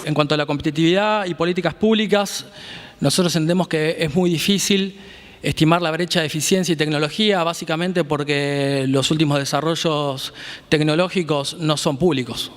En cuanto a la competitividad y políticas públicas, nosotros entendemos que es muy difícil estimar la brecha de eficiencia y tecnología, básicamente porque los últimos desarrollos tecnológicos no son públicos.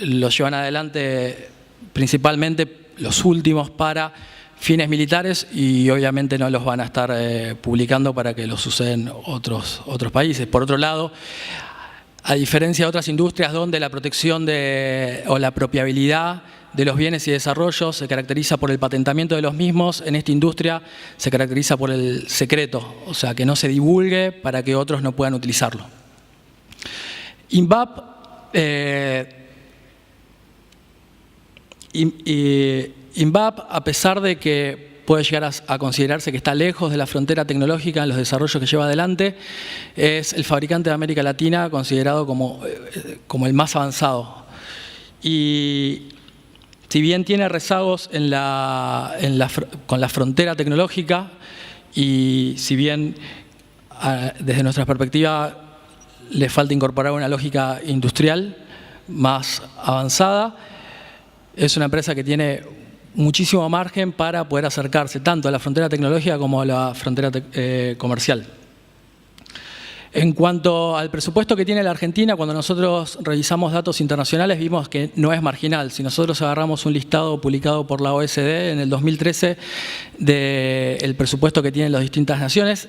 Los llevan adelante principalmente los últimos para fines militares y obviamente no los van a estar publicando para que los usen otros países. Por otro lado, a diferencia de otras industrias donde la protección o la apropiabilidad de los bienes y desarrollos se caracteriza por el patentamiento de los mismos, en esta industria se caracteriza por el secreto, o sea, que no se divulgue para que otros no puedan utilizarlo. INVAP INVAP, a pesar de que puede llegar a considerarse que está lejos de la frontera tecnológica en los desarrollos que lleva adelante, es el fabricante de América Latina considerado como el más avanzado. Y si bien tiene rezagos con la frontera tecnológica y si bien desde nuestra perspectiva le falta incorporar una lógica industrial más avanzada, es una empresa que tiene muchísimo margen para poder acercarse tanto a la frontera tecnológica como a la frontera comercial. En cuanto al presupuesto que tiene la Argentina, cuando nosotros revisamos datos internacionales vimos que no es marginal. Si nosotros agarramos un listado publicado por la OECD en el 2013 del presupuesto que tienen las distintas naciones,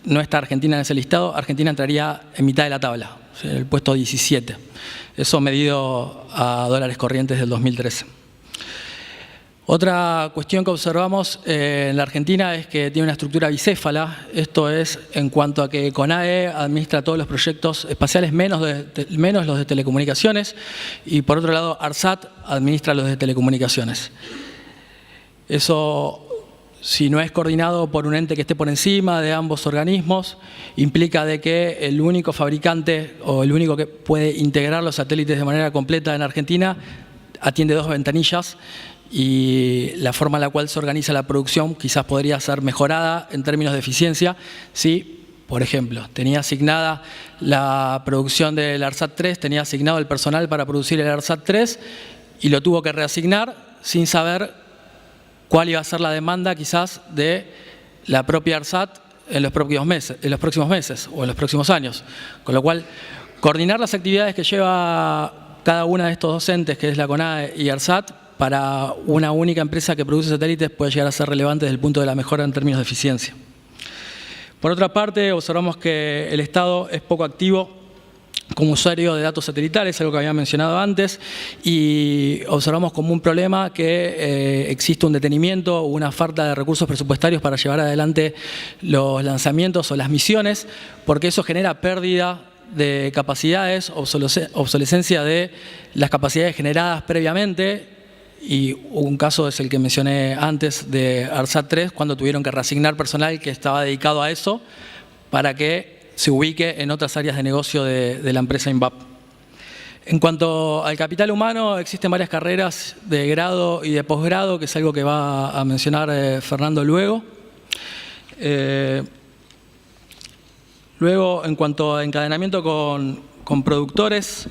no está Argentina en ese listado, Argentina entraría en mitad de la tabla, en el puesto 17. Eso medido a dólares corrientes del 2013. Otra cuestión que observamos en la Argentina es que tiene una estructura bicéfala. Esto es en cuanto a que CONAE administra todos los proyectos espaciales menos los de telecomunicaciones y por otro lado ARSAT administra los de telecomunicaciones. Eso, si no es coordinado por un ente que esté por encima de ambos organismos, implica de que el único fabricante o el único que puede integrar los satélites de manera completa en Argentina atiende dos ventanillas y la forma en la cual se organiza la producción quizás podría ser mejorada en términos de eficiencia si, por ejemplo, tenía asignada la producción del ARSAT 3, tenía asignado el personal para producir el ARSAT 3 y lo tuvo que reasignar sin saber cuál iba a ser la demanda quizás de la propia ARSAT en los próximos meses o en los próximos años. Con lo cual, coordinar las actividades que lleva cada una de estos docentes, que es la CONAE y ARSAT, para una única empresa que produce satélites puede llegar a ser relevante desde el punto de la mejora en términos de eficiencia. Por otra parte, observamos que el Estado es poco activo como usuario de datos satelitales, algo que había mencionado antes, y observamos como un problema que existe un detenimiento o una falta de recursos presupuestarios para llevar adelante los lanzamientos o las misiones, porque eso genera pérdida de capacidades, obsolescencia de las capacidades generadas previamente, y un caso es el que mencioné antes de ARSAT 3, cuando tuvieron que reasignar personal que estaba dedicado a eso para que se ubique en otras áreas de negocio de la empresa INVAP. En cuanto al capital humano, existen varias carreras de grado y de posgrado, que es algo que va a mencionar Fernando luego. Luego, en cuanto a encadenamiento con proveedores,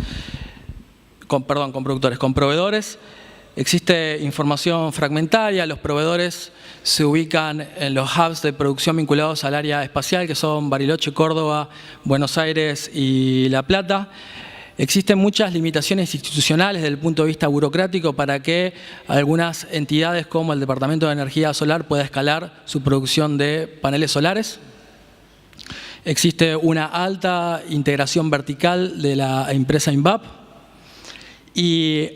existe información fragmentaria. Los proveedores se ubican en los hubs de producción vinculados al área espacial, que son Bariloche, Córdoba, Buenos Aires y La Plata. Existen muchas limitaciones institucionales desde el punto de vista burocrático para que algunas entidades como el Departamento de Energía Solar pueda escalar su producción de paneles solares. Existe una alta integración vertical de la empresa INVAP y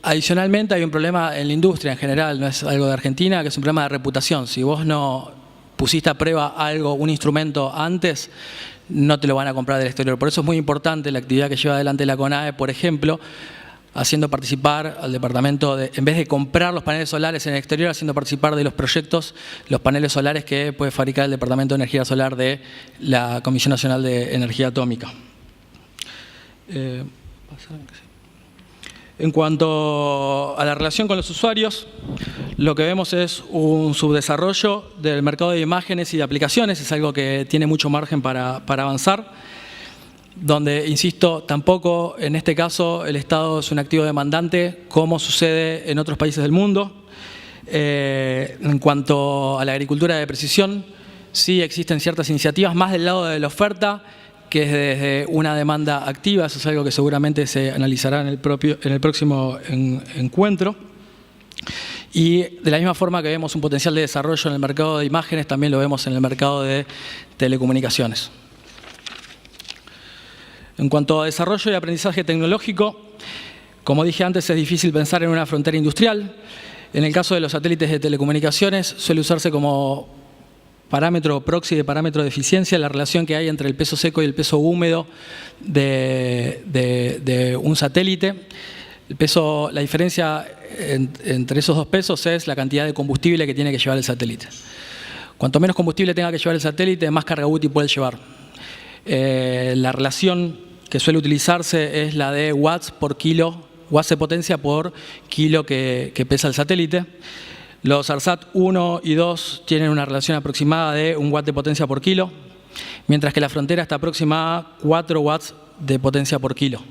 adicionalmente hay un problema en la industria en general, no es algo de Argentina, que es un problema de reputación. Si vos no pusiste a prueba algo, un instrumento antes, no te lo van a comprar del exterior. Por eso es muy importante la actividad que lleva adelante la CONAE, por ejemplo, haciendo participar al departamento, en vez de comprar los paneles solares en el exterior, haciendo participar de los proyectos, los paneles solares que puede fabricar el Departamento de Energía Solar de la Comisión Nacional de Energía Atómica. En cuanto a la relación con los usuarios, lo que vemos es un subdesarrollo del mercado de imágenes y de aplicaciones, es algo que tiene mucho margen para avanzar. donde, insisto, tampoco en este caso el Estado es un activo demandante, como sucede en otros países del mundo. En cuanto a la agricultura de precisión, sí existen ciertas iniciativas, más del lado de la oferta, que es desde una demanda activa. Eso es algo que seguramente se analizará en el próximo encuentro. Y de la misma forma que vemos un potencial de desarrollo en el mercado de imágenes, también lo vemos en el mercado de telecomunicaciones. En cuanto a desarrollo y aprendizaje tecnológico, como dije antes, es difícil pensar en una frontera industrial. En el caso de los satélites de telecomunicaciones, suele usarse como parámetro proxy de parámetro de eficiencia la relación que hay entre el peso seco y el peso húmedo de un satélite. La diferencia entre esos dos pesos es la cantidad de combustible que tiene que llevar el satélite. Cuanto menos combustible tenga que llevar el satélite, más carga útil puede llevar. La relación que suele utilizarse es la de watts por kilo, watts de potencia por kilo que pesa el satélite. Los ARSAT 1 y 2 tienen una relación aproximada de 1 watt de potencia por kilo, mientras que la frontera está aproximada a 4 watts de potencia por kilo.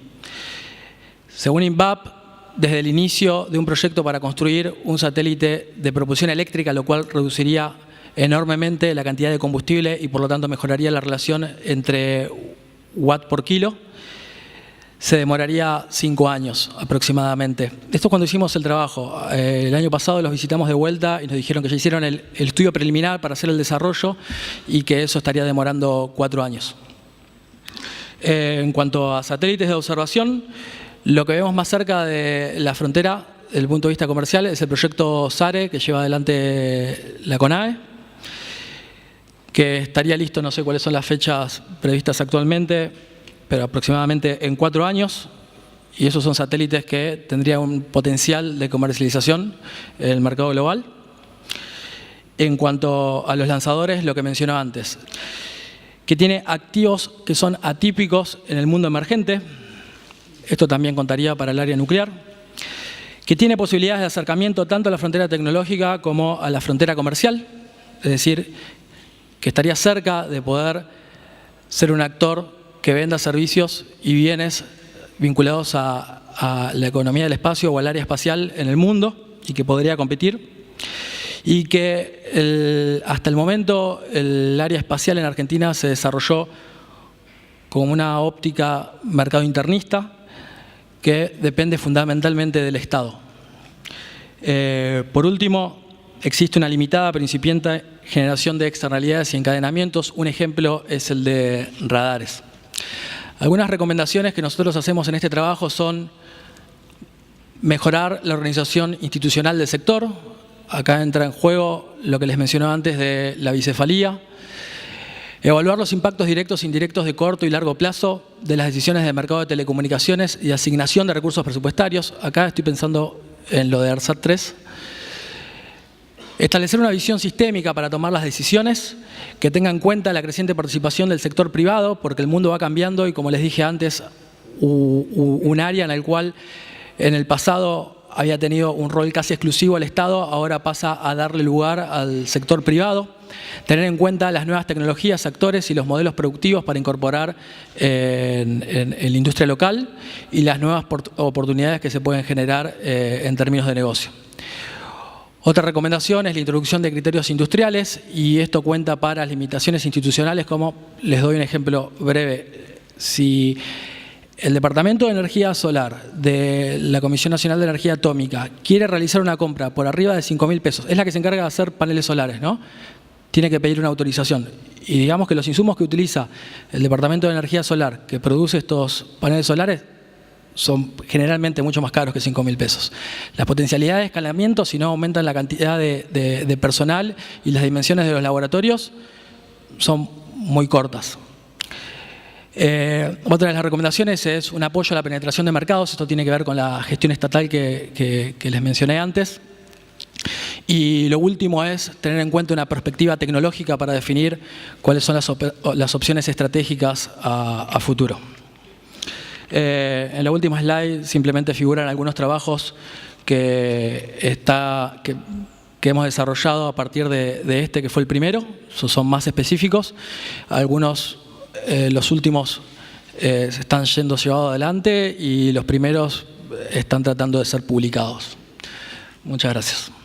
Según INVAP, desde el inicio de un proyecto para construir un satélite de propulsión eléctrica, lo cual reduciría enormemente la cantidad de combustible y por lo tanto mejoraría la relación entre watt por kilo, se demoraría 5 años aproximadamente. Esto es cuando hicimos el trabajo. El año pasado los visitamos de vuelta y nos dijeron que ya hicieron el estudio preliminar para hacer el desarrollo y que eso estaría demorando 4 años. En cuanto a satélites de observación, lo que vemos más cerca de la frontera desde el punto de vista comercial es el proyecto SARE que lleva adelante la CONAE, que estaría listo, no sé cuáles son las fechas previstas actualmente, pero aproximadamente en 4 años, y esos son satélites que tendrían un potencial de comercialización en el mercado global. En cuanto a los lanzadores, lo que mencioné antes, que tiene activos que son atípicos en el mundo emergente, esto también contaría para el área nuclear, que tiene posibilidades de acercamiento tanto a la frontera tecnológica como a la frontera comercial, es decir, que estaría cerca de poder ser un actor que venda servicios y bienes vinculados a la economía del espacio o al área espacial en el mundo y que podría competir. Y que hasta el momento el área espacial en Argentina se desarrolló como una óptica mercado internista que depende fundamentalmente del Estado. Por último, existe una limitada pero incipiente generación de externalidades y encadenamientos. Un ejemplo es el de radares. Algunas recomendaciones que nosotros hacemos en este trabajo son mejorar la organización institucional del sector. Acá entra en juego lo que les mencioné antes de la bicefalía. Evaluar los impactos directos e indirectos de corto y largo plazo de las decisiones del mercado de telecomunicaciones y asignación de recursos presupuestarios. Acá estoy pensando en lo de ARSAT 3. Establecer una visión sistémica para tomar las decisiones que tenga en cuenta la creciente participación del sector privado, porque el mundo va cambiando y, como les dije antes, un área en el cual en el pasado había tenido un rol casi exclusivo al Estado, ahora pasa a darle lugar al sector privado. Tener en cuenta las nuevas tecnologías, actores y los modelos productivos para incorporar en la industria local y las nuevas oportunidades que se pueden generar en términos de negocio. Otra recomendación es la introducción de criterios industriales, y esto cuenta para limitaciones institucionales, como les doy un ejemplo breve. Si el Departamento de Energía Solar de la Comisión Nacional de Energía Atómica quiere realizar una compra por arriba de 5.000 pesos, es la que se encarga de hacer paneles solares, ¿no? Tiene que pedir una autorización. Y digamos que los insumos que utiliza el Departamento de Energía Solar que produce estos paneles solares son generalmente mucho más caros que 5.000 pesos. Las potencialidades de escalamiento, si no aumentan la cantidad de personal y las dimensiones de los laboratorios, son muy cortas. Otra de las recomendaciones es un apoyo a la penetración de mercados. Esto tiene que ver con la gestión estatal que les mencioné antes. Y lo último es tener en cuenta una perspectiva tecnológica para definir cuáles son las opciones estratégicas a futuro. En la última slide simplemente figuran algunos trabajos que hemos desarrollado a partir de este, que fue el primero. Son más específicos. Algunos, los últimos, se están yendo llevados adelante y los primeros están tratando de ser publicados. Muchas gracias.